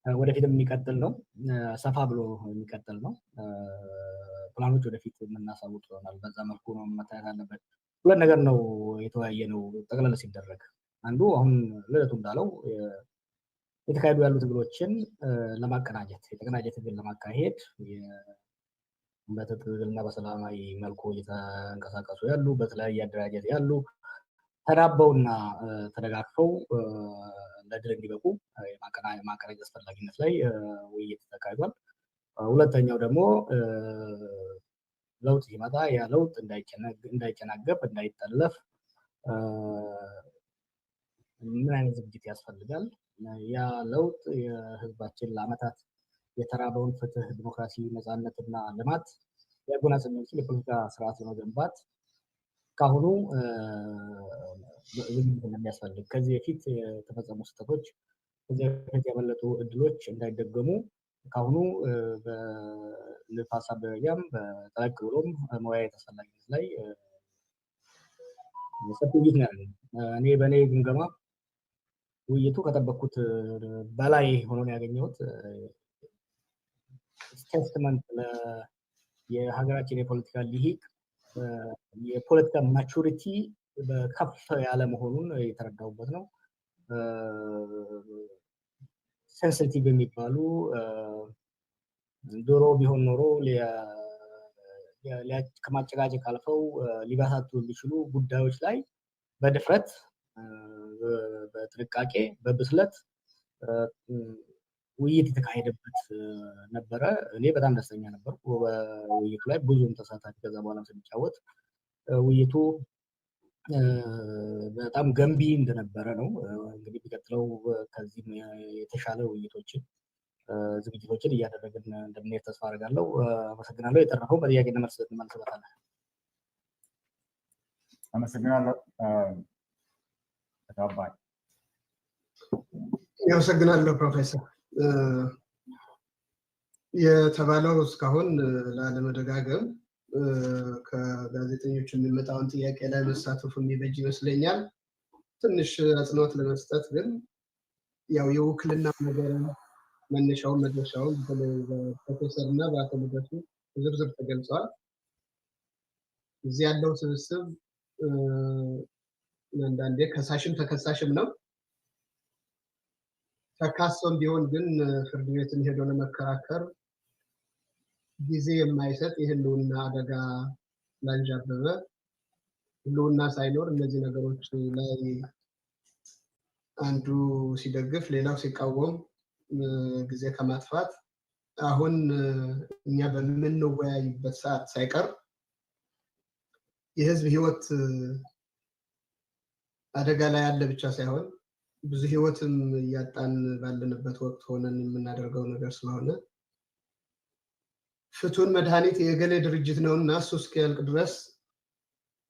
ወደፊትም የሚቀጥል ነው። ሰፋ ብሎ የሚቀጥል ነው። ፕላኖች ወደፊት የምናሳውቅ ይሆናል። በዛ መልኩ ነው መታየት አለበት። ሁለት ነገር ነው የተወያየ ነው ጠቅላላ ሲደረግ። አንዱ አሁን ልደቱ እንዳለው የተካሄዱ ያሉ ትግሎችን ለማቀናጀት የተቀናጀ ትግል ለማካሄድ በትግልና በሰላማዊ መልኩ እየተንቀሳቀሱ ያሉ በተለያየ አደራጀት ያሉ ተዳበውና ተደጋግፈው ለድል እንዲበቁ የማቀናጀት አስፈላጊነት ላይ ውይይት ተካሂዷል። ሁለተኛው ደግሞ ለውጥ ሲመጣ ያ ለውጥ እንዳይጨናገፍ እንዳይጠለፍ ምን አይነት ዝግጅት ያስፈልጋል? ያ ለውጥ የህዝባችን ለዓመታት የተራበውን ፍትህ፣ ዲሞክራሲ፣ ነፃነትና ልማት ያጎናጽፍ የሚችል የፖለቲካ ስርዓት ለመገንባት ካሁኑ ዝግጅት እንደሚያስፈልግ ከዚህ በፊት የተፈጸሙ ስህተቶች ከዚህ በፊት ያመለጡ እድሎች እንዳይደገሙ ካሁኑ በንድፈ ሀሳብ ደረጃም በጠለቅ ብሎም መወያየት አስፈላጊነት ላይ ሰፊ ውይይት ነው ያለው። እኔ በእኔ ግምገማ ውይይቱ ከጠበቅኩት በላይ ሆኖ ነው ያገኘሁት። ስቴትመንት የሀገራችን የፖለቲካ ሊሂቅ የፖለቲካ ማቹሪቲ ከፍ ያለ መሆኑን የተረዳሁበት ነው። ሴንሲቲቭ የሚባሉ ዶሮ ቢሆን ኖሮ ከማጨቃጨቅ አልፈው ሊበሳቱ የሚችሉ ጉዳዮች ላይ በድፍረት በጥንቃቄ በብስለት ውይይት የተካሄደበት ነበረ። እኔ በጣም ደስተኛ ነበርኩ በውይይቱ ላይ ብዙም ተሳታፊ ከዛ በኋላ ስንጫወት ውይይቱ በጣም ገንቢ እንደነበረ ነው። እንግዲህ ቢቀጥለው ከዚህም የተሻለ ውይይቶችን ዝግጅቶችን እያደረግን እንደምንሄድ ተስፋ አደርጋለሁ። አመሰግናለሁ። የተረፈው በጥያቄና መልስ እንመልስበታለን። አመሰግናለሁ። ተባባሪ አመሰግናለሁ ፕሮፌሰር። የተባለው እስካሁን ላለመደጋገም ከጋዜጠኞች የሚመጣውን ጥያቄ ላይ መሳተፉ የሚበጅ ይመስለኛል። ትንሽ አጽንኦት ለመስጠት ግን ያው የውክልና ነገር መነሻውን መድረሻውን በፕሮፌሰር እና በአቶ ልደቱ ዝርዝር ተገልጸዋል። እዚህ ያለው ስብስብ አንዳንዴ ከሳሽም ተከሳሽም ነው። ተካሶም ቢሆን ግን ፍርድ ቤትን ሄዶ ለመከራከር ጊዜ የማይሰጥ የህልውና አደጋ ላንዣበበ ህልውና ሳይኖር እነዚህ ነገሮች ላይ አንዱ ሲደግፍ ሌላው ሲቃወም ጊዜ ከማጥፋት አሁን እኛ በምንወያይበት ሰዓት ሳይቀር የህዝብ ህይወት አደጋ ላይ ያለ ብቻ ሳይሆን ብዙ ህይወትም እያጣን ባለንበት ወቅት ሆነን የምናደርገው ነገር ስለሆነ ፍቱን መድኃኒት የገሌ ድርጅት ነውና እሱ እስኪያልቅ ድረስ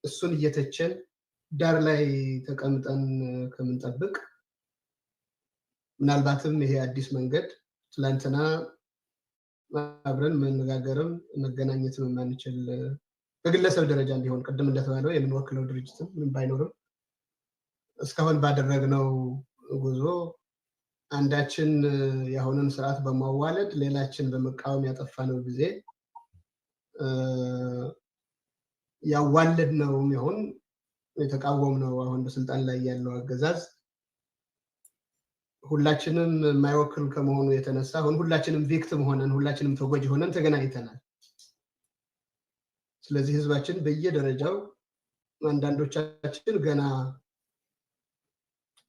እሱን እየተቸን ዳር ላይ ተቀምጠን ከምንጠብቅ ምናልባትም ይሄ አዲስ መንገድ ትላንትና አብረን መነጋገርም መገናኘትም የማንችል በግለሰብ ደረጃ ቢሆን ቅድም እንደተባለው የምንወክለው ድርጅትም ምንም ባይኖርም እስካሁን ባደረግነው ጉዞ አንዳችን የአሁኑን ስርዓት በማዋለድ ሌላችን በመቃወም ያጠፋነው ጊዜ ያዋለድነውም ይሁን የተቃወምነው አሁን በስልጣን ላይ ያለው አገዛዝ ሁላችንም የማይወክል ከመሆኑ የተነሳ አሁን ሁላችንም ቪክቲም ሆነን ሁላችንም ተጎጂ ሆነን ተገናኝተናል። ስለዚህ ህዝባችን በየደረጃው አንዳንዶቻችን ገና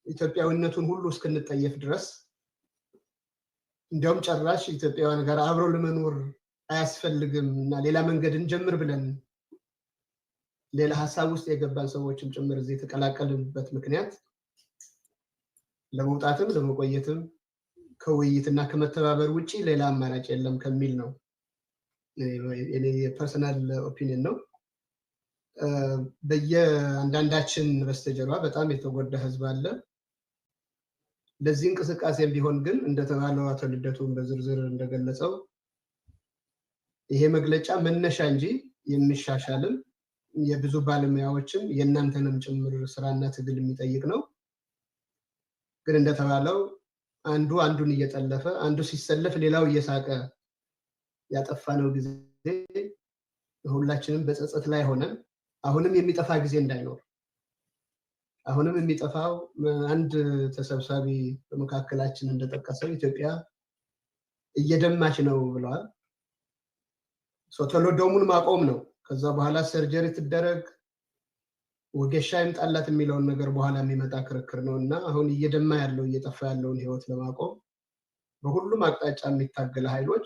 ኢትዮጵያዊነቱን ሁሉ እስክንጠየፍ ድረስ እንዲያውም ጭራሽ ኢትዮጵያውያን ጋር አብሮ ለመኖር አያስፈልግም እና ሌላ መንገድ እንጀምር ብለን ሌላ ሀሳብ ውስጥ የገባን ሰዎችም ጭምር እዚህ የተቀላቀልንበት ምክንያት ለመውጣትም ለመቆየትም ከውይይትና ከመተባበር ውጪ ሌላ አማራጭ የለም ከሚል ነው። እኔ የፐርሰናል ኦፒኒየን ነው። በየአንዳንዳችን በስተጀርባ በጣም የተጎዳ ህዝብ አለ። ለዚህ እንቅስቃሴም ቢሆን ግን እንደተባለው አቶ ልደቱን በዝርዝር እንደገለጸው ይሄ መግለጫ መነሻ እንጂ የሚሻሻልም የብዙ ባለሙያዎችም የእናንተንም ጭምር ስራና ትግል የሚጠይቅ ነው። ግን እንደተባለው አንዱ አንዱን እየጠለፈ አንዱ ሲሰለፍ ሌላው እየሳቀ ያጠፋነው ጊዜ ሁላችንም በጸጸት ላይ ሆነን አሁንም የሚጠፋ ጊዜ እንዳይኖር አሁንም የሚጠፋው አንድ ተሰብሳቢ በመካከላችን እንደጠቀሰው ኢትዮጵያ እየደማች ነው ብለዋል። ቶሎ ደሙን ማቆም ነው። ከዛ በኋላ ሰርጀሪ ትደረግ ወገሻ ይምጣላት የሚለውን ነገር በኋላ የሚመጣ ክርክር ነውና አሁን እየደማ ያለው እየጠፋ ያለውን ህይወት ለማቆም በሁሉም አቅጣጫ የሚታገለ ኃይሎች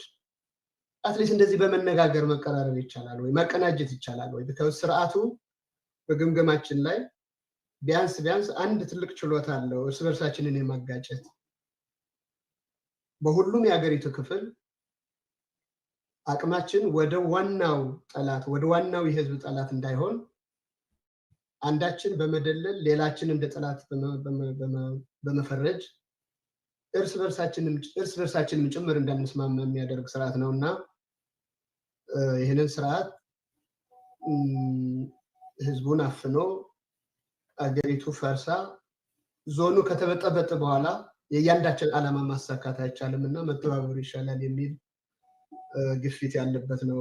አትሊስት እንደዚህ በመነጋገር መቀራረብ ይቻላል ወይ ማቀናጀት ይቻላል ወይ? because ስርዓቱ በግምገማችን ላይ ቢያንስ አንድ ትልቅ ችሎታ አለው እርስ በርሳችንን የማጋጨት በሁሉም የሀገሪቱ ክፍል አቅማችን ወደ ዋናው ጠላት ወደ ዋናው የህዝብ ጠላት እንዳይሆን አንዳችን በመደለል ሌላችን እንደ ጠላት በመፈረጅ እርስ በርሳችንን ጭምር እንዳንስማማ የሚያደርግ ስርዓት ነውና ይሄንን ስርዓት ህዝቡን አፍኖ አገሪቱ ፈርሳ ዞኑ ከተበጠበጠ በኋላ የእያንዳችን ዓላማ ማሳካት አይቻልምና መተባበሩ ይሻላል የሚል ግፊት ያለበት ነው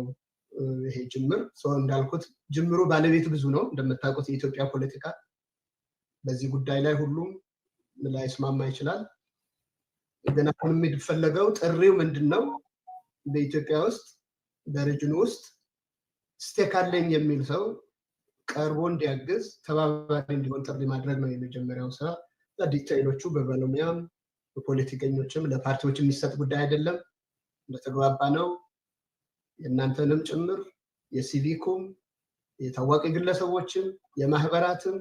ይሄ ጅምር። እንዳልኩት ጅምሩ ባለቤት ብዙ ነው እንደምታውቁት የኢትዮጵያ ፖለቲካ በዚህ ጉዳይ ላይ ሁሉም ላይስማማ ይችላል። ግን አሁን የሚፈለገው ጥሪው ምንድነው? በኢትዮጵያ ውስጥ በሪጅኑ ውስጥ ስቴክ አለኝ የሚል ሰው ቀርቦ እንዲያግዝ ተባባሪ እንዲሆን ጥሪ ማድረግ ነው የመጀመሪያው ስራ። ዲቴይሎቹ በባለሙያም በፖለቲከኞችም ለፓርቲዎች የሚሰጥ ጉዳይ አይደለም። እንደተግባባ ነው የእናንተንም ጭምር የሲቪኩም የታዋቂ ግለሰቦችም የማህበራትም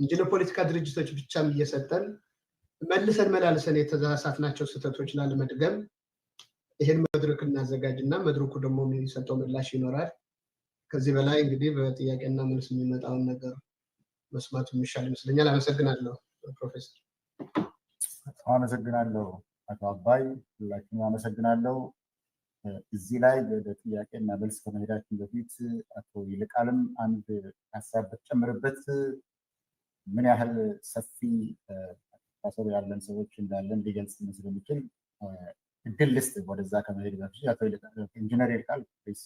እንጂ ለፖለቲካ ድርጅቶች ብቻም እየሰጠን መልሰን መላልሰን የተዛሳትናቸው ስህተቶች ላለመድገም ይሄን መድረክ እናዘጋጅና መድረኩ ደግሞ የሚሰጠው ምላሽ ይኖራል። ከዚህ በላይ እንግዲህ በጥያቄና መልስ የሚመጣውን ነገር መስማቱ የሚሻል ይመስለኛል። አመሰግናለሁ ፕሮፌሰር። አመሰግናለሁ አቶ አባይ፣ ሁላችሁም አመሰግናለሁ። እዚህ ላይ ወደ ጥያቄና መልስ ከመሄዳችን በፊት አቶ ይልቃልም አንድ ሀሳብ ብትጨምርበት ምን ያህል ሰፊ አስተሳሰብ ያለን ሰዎች እንዳለን ሊገልጽ ስለሚችል እድል ልስጥ። ወደዛ ከመሄድ በፊት አቶ ይልቃል ኢንጂነር ይልቃል ፕሊዝ።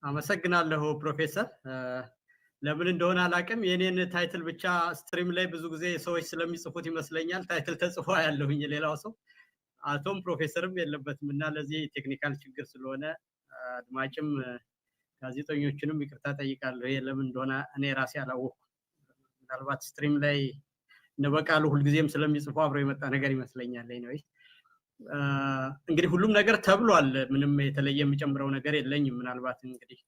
አመሰግናለሁ ፕሮፌሰር። ለምን እንደሆነ አላውቅም የኔን ታይትል ብቻ ስትሪም ላይ ብዙ ጊዜ ሰዎች ስለሚጽፉት ይመስለኛል ታይትል ተጽፎ ያለሁኝ ሌላው ሰው አቶም ፕሮፌሰርም የለበትም እና ለዚህ ቴክኒካል ችግር ስለሆነ አድማጭም ጋዜጠኞችንም ይቅርታ ጠይቃለሁ። ይሄ ለምን እንደሆነ እኔ ራሴ አላወቅኩም። ምናልባት ስትሪም ላይ ነበቃሉ ሁልጊዜም ስለሚጽፉ አብሮ የመጣ ነገር ይመስለኛል። እንግዲህ ሁሉም ነገር ተብሏል። ምንም የተለየ የሚጨምረው ነገር የለኝም። ምናልባት እንግዲህ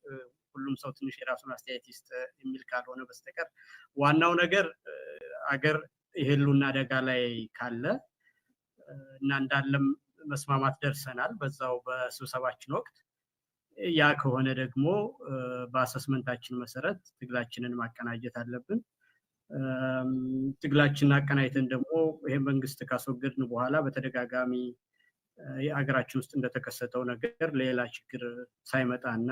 ሁሉም ሰው ትንሽ የራሱን አስተያየት ይስጥ የሚል ካልሆነ በስተቀር ዋናው ነገር አገር የህልውና አደጋ ላይ ካለ እና እንዳለም መስማማት ደርሰናል በዛው በስብሰባችን ወቅት። ያ ከሆነ ደግሞ በአሰስመንታችን መሰረት ትግላችንን ማቀናጀት አለብን። ትግላችንን አቀናጅተን ደግሞ ይሄ መንግስት ካስወገድን በኋላ በተደጋጋሚ የአገራችን ውስጥ እንደተከሰተው ነገር ሌላ ችግር ሳይመጣና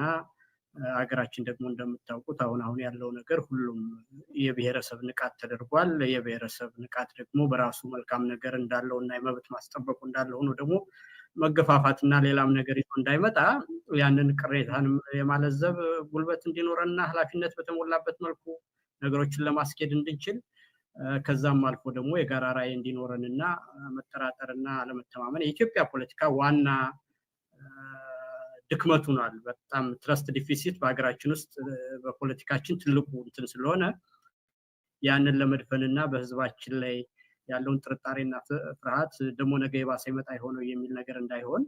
አገራችን ደግሞ እንደምታውቁት አሁን ያለው ነገር ሁሉም የብሔረሰብ ንቃት ተደርጓል። የብሔረሰብ ንቃት ደግሞ በራሱ መልካም ነገር እንዳለውና የመብት ማስጠበቁ እንዳለው ሆኖ ደግሞ መገፋፋትና ሌላም ነገር ይዞ እንዳይመጣ ያንን ቅሬታን የማለዘብ ጉልበት እንዲኖርና ኃላፊነት በተሞላበት መልኩ ነገሮችን ለማስኬድ እንድንችል ከዛም አልፎ ደግሞ የጋራ ራዕይ እንዲኖርንና መጠራጠርና አለመተማመን የኢትዮጵያ ፖለቲካ ዋና ድክመቱ ነው። በጣም ትረስት ዲፊሲት በአገራችን ውስጥ በፖለቲካችን ትልቁ እንትን ስለሆነ ያንን ለመድፈንና በህዝባችን ላይ ያለውን ጥርጣሬና ፍርሃት ደግሞ ነገ የባሰ ይመጣ ይሆነው የሚል ነገር እንዳይሆን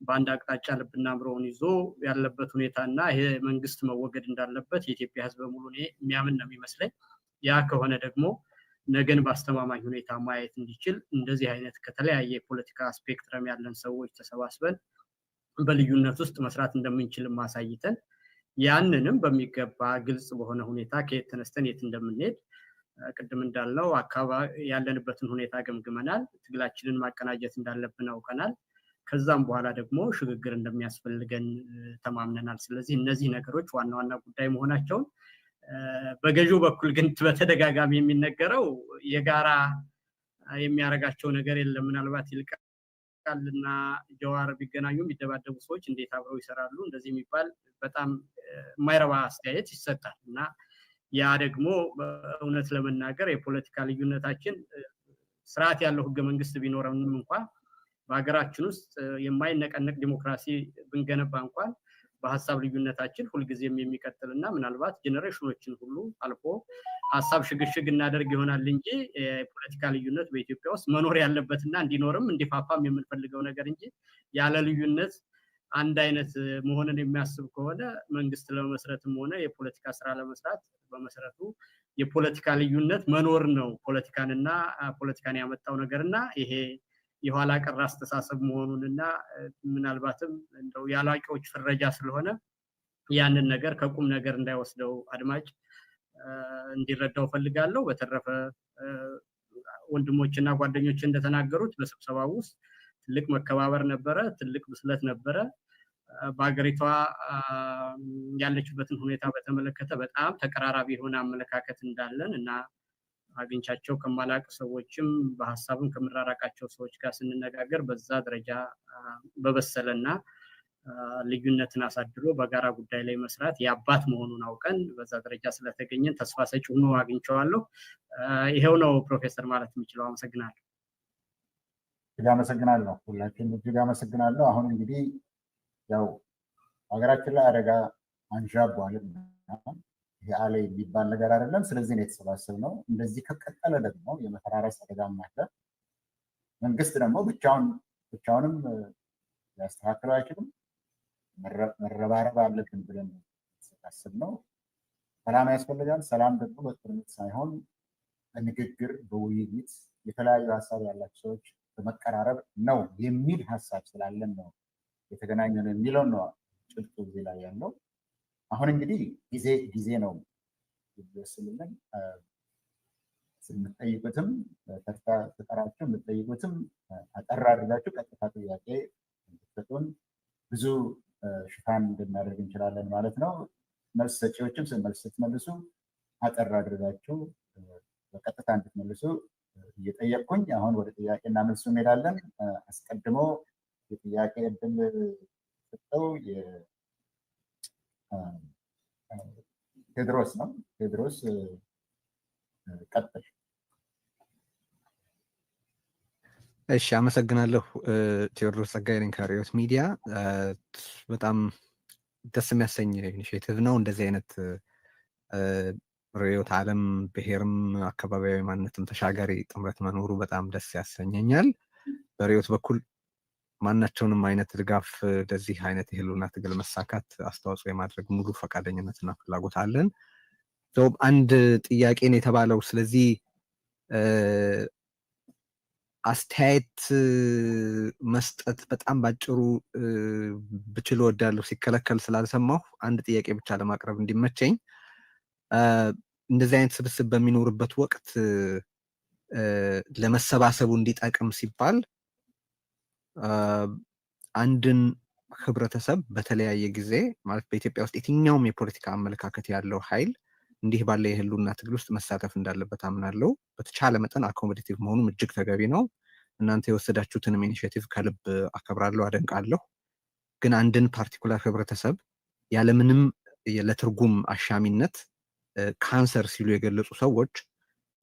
በአንድ አቅጣጫ ልብና አእምሮውን ይዞ ያለበት ሁኔታና ይሄ መንግስት መወገድ እንዳለበት የኢትዮጵያ ህዝብ በሙሉ የሚያምን ነው የሚመስለኝ። ያ ከሆነ ደግሞ ነገን በአስተማማኝ ሁኔታ ማየት እንዲችል እንደዚህ አይነት ከተለያየ የፖለቲካ ስፔክትረም ያለን ሰዎች ተሰባስበን በልዩነት ውስጥ መስራት እንደምንችል ማሳይተን ያንንም በሚገባ ግልጽ በሆነ ሁኔታ ከየት ተነስተን የት እንደምንሄድ ቅድም እንዳልነው አካባቢ ያለንበትን ሁኔታ ገምግመናል። ትግላችንን ማቀናጀት እንዳለብን አውቀናል። ከዛም በኋላ ደግሞ ሽግግር እንደሚያስፈልገን ተማምነናል። ስለዚህ እነዚህ ነገሮች ዋና ዋና ጉዳይ መሆናቸውን በገዢው በኩል ግን በተደጋጋሚ የሚነገረው የጋራ የሚያረጋቸው ነገር የለም። ምናልባት ይልቃልና ጀዋር ቢገናኙ የሚደባደቡ ሰዎች እንዴት አብረው ይሰራሉ እንደዚህ የሚባል በጣም የማይረባ አስተያየት ይሰጣል። እና ያ ደግሞ እውነት ለመናገር የፖለቲካ ልዩነታችን ስርዓት ያለው ህገ መንግስት ቢኖረንም እንኳን በሀገራችን ውስጥ የማይነቀነቅ ዲሞክራሲ ብንገነባ እንኳን በሀሳብ ልዩነታችን ሁልጊዜም የሚቀጥልና ምናልባት ጄኔሬሽኖችን ሁሉ አልፎ ሀሳብ ሽግሽግ እናደርግ ይሆናል እንጂ የፖለቲካ ልዩነት በኢትዮጵያ ውስጥ መኖር ያለበትና እንዲኖርም እንዲፋፋም የምንፈልገው ነገር እንጂ ያለ ልዩነት አንድ አይነት መሆንን የሚያስብ ከሆነ መንግስት ለመመስረትም ሆነ የፖለቲካ ስራ ለመስራት በመሰረቱ የፖለቲካ ልዩነት መኖር ነው ፖለቲካንና ፖለቲካን ያመጣው ነገርና ይሄ የኋላ ቀር አስተሳሰብ መሆኑንና ምናልባትም እንደው ያላቂዎች ፍረጃ ስለሆነ ያንን ነገር ከቁም ነገር እንዳይወስደው አድማጭ እንዲረዳው ፈልጋለሁ። በተረፈ ወንድሞችና ጓደኞች እንደተናገሩት በስብሰባው ውስጥ ትልቅ መከባበር ነበረ፣ ትልቅ ብስለት ነበረ። በአገሪቷ ያለችበትን ሁኔታ በተመለከተ በጣም ተቀራራቢ የሆነ አመለካከት እንዳለን እና አግኝቻቸው ከማላቅ ሰዎችም በሐሳብም ከምራራቃቸው ሰዎች ጋር ስንነጋገር በዛ ደረጃ በበሰለና ልዩነትን አሳድሮ በጋራ ጉዳይ ላይ መስራት የአባት መሆኑን አውቀን በዛ ደረጃ ስለተገኘን ተስፋ ሰጪ ሆኖ አግኝቼዋለሁ። ይሄው ነው ፕሮፌሰር ማለት የምችለው። አመሰግናለሁ። አመሰግናለሁ። ሁላችሁም እጅግ አመሰግናለሁ። አሁን እንግዲህ ያው ሀገራችን ላይ አደጋ አንዣቧልና ይሄ አለ የሚባል ነገር አይደለም። ስለዚህ ነው የተሰባሰብነው። እንደዚህ ከቀጠለ ደግሞ የመፈራረስ አደጋም አለ። መንግስት ደግሞ ብቻውንም ሊያስተካክለው አይችልም። መረባረብ አለብን ብለን የተሰባሰብነው። ሰላም ያስፈልጋል። ሰላም ደግሞ በጦርነት ሳይሆን በንግግር በውይይት የተለያዩ ሀሳብ ያላቸው ሰዎች በመቀራረብ ነው የሚል ሀሳብ ስላለን ነው የተገናኘነው የሚለውን ነው ጭብጡ እዚህ ላይ ያለው። አሁን እንግዲህ ጊዜ ነው ይወስንልን። የምትጠይቁትም ተጠራችሁ የምትጠይቁትም አጠር አድርጋችሁ ቀጥታ ጥያቄ እንድትሰጡን ብዙ ሽፋን እንድናደርግ እንችላለን ማለት ነው። መልስ ሰጪዎችም መልስ ስትመልሱ አጠር አድርጋችሁ በቀጥታ እንድትመልሱ እየጠየቅኩኝ አሁን ወደ ጥያቄና መልሱ እንሄዳለን። አስቀድሞ የጥያቄ እድል ሰጠው ቴድሮስ ነው። ቴድሮስ ቀጥል። እሺ፣ አመሰግናለሁ። ቴዎድሮስ ጸጋዬ ነኝ ከርዕዮት ሚዲያ። በጣም ደስ የሚያሰኝ ኢኒሼቲቭ ነው። እንደዚህ አይነት ርዕዮተ ዓለም ብሔርም አካባቢያዊ ማንነትም ተሻጋሪ ጥምረት መኖሩ በጣም ደስ ያሰኘኛል። በርዕዮት በኩል ማናቸውንም አይነት ድጋፍ ለዚህ አይነት የህልውና ትግል መሳካት አስተዋጽኦ የማድረግ ሙሉ ፈቃደኝነትና ፍላጎት አለን። አንድ ጥያቄ ነው የተባለው። ስለዚህ አስተያየት መስጠት በጣም ባጭሩ ብችል እወዳለሁ። ሲከለከል ስላልሰማሁ አንድ ጥያቄ ብቻ ለማቅረብ እንዲመቸኝ፣ እንደዚህ አይነት ስብስብ በሚኖርበት ወቅት ለመሰባሰቡ እንዲጠቅም ሲባል አንድን ህብረተሰብ በተለያየ ጊዜ ማለት በኢትዮጵያ ውስጥ የትኛውም የፖለቲካ አመለካከት ያለው ኃይል እንዲህ ባለ የህልውና ትግል ውስጥ መሳተፍ እንዳለበት አምናለሁ። በተቻለ መጠን አኮሞዴቲቭ መሆኑም እጅግ ተገቢ ነው። እናንተ የወሰዳችሁትንም ኢኒሼቲቭ ከልብ አከብራለሁ፣ አደንቃለሁ። ግን አንድን ፓርቲኩላር ህብረተሰብ ያለምንም ለትርጉም አሻሚነት ካንሰር ሲሉ የገለጹ ሰዎች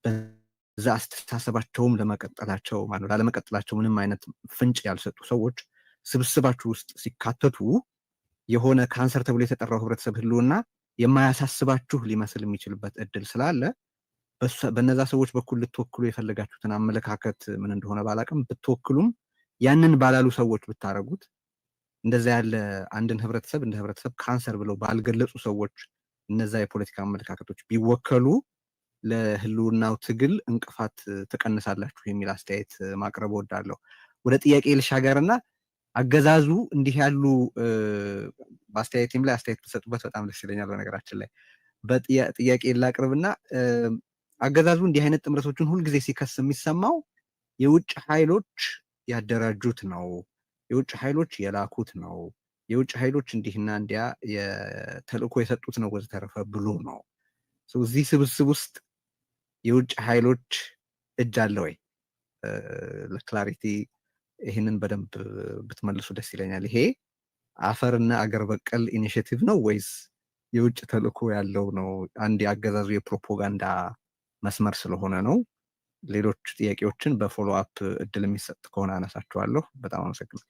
በዛ አስተሳሰባቸውም ለመቀጠላቸው ማለት ላለመቀጠላቸው ምንም አይነት ፍንጭ ያልሰጡ ሰዎች ስብስባችሁ ውስጥ ሲካተቱ የሆነ ካንሰር ተብሎ የተጠራው ህብረተሰብ ህልውና የማያሳስባችሁ ሊመስል የሚችልበት እድል ስላለ በነዛ ሰዎች በኩል ልትወክሉ የፈለጋችሁትን አመለካከት ምን እንደሆነ ባላቅም ብትወክሉም ያንን ባላሉ ሰዎች ብታረጉት እንደዛ ያለ አንድን ህብረተሰብ እንደ ህብረተሰብ ካንሰር ብለው ባልገለጹ ሰዎች እነዛ የፖለቲካ አመለካከቶች ቢወከሉ ለህልውናው ትግል እንቅፋት ትቀንሳላችሁ የሚል አስተያየት ማቅረብ እወዳለሁ። ወደ ጥያቄ ልሻገርና አገዛዙ እንዲህ ያሉ በአስተያየቴም ላይ አስተያየት ብትሰጡበት በጣም ደስ ይለኛል። በነገራችን ላይ በጥያቄ ላቅርብና አገዛዙ እንዲህ አይነት ጥምረቶችን ሁልጊዜ ሲከስ የሚሰማው የውጭ ኃይሎች ያደራጁት ነው፣ የውጭ ኃይሎች የላኩት ነው፣ የውጭ ኃይሎች እንዲህና እንዲያ የተልእኮ የሰጡት ነው ወዘተረፈ ብሎ ነው። እዚህ ስብስብ ውስጥ የውጭ ኃይሎች እጅ አለ ወይ? ለክላሪቲ ይህንን በደንብ ብትመልሱ ደስ ይለኛል። ይሄ አፈርና አገር በቀል ኢኒሼቲቭ ነው ወይስ የውጭ ተልእኮ ያለው ነው? አንድ የአገዛዙ የፕሮፓጋንዳ መስመር ስለሆነ ነው። ሌሎች ጥያቄዎችን በፎሎ አፕ እድል የሚሰጥ ከሆነ አነሳቸዋለሁ። በጣም አመሰግናለሁ።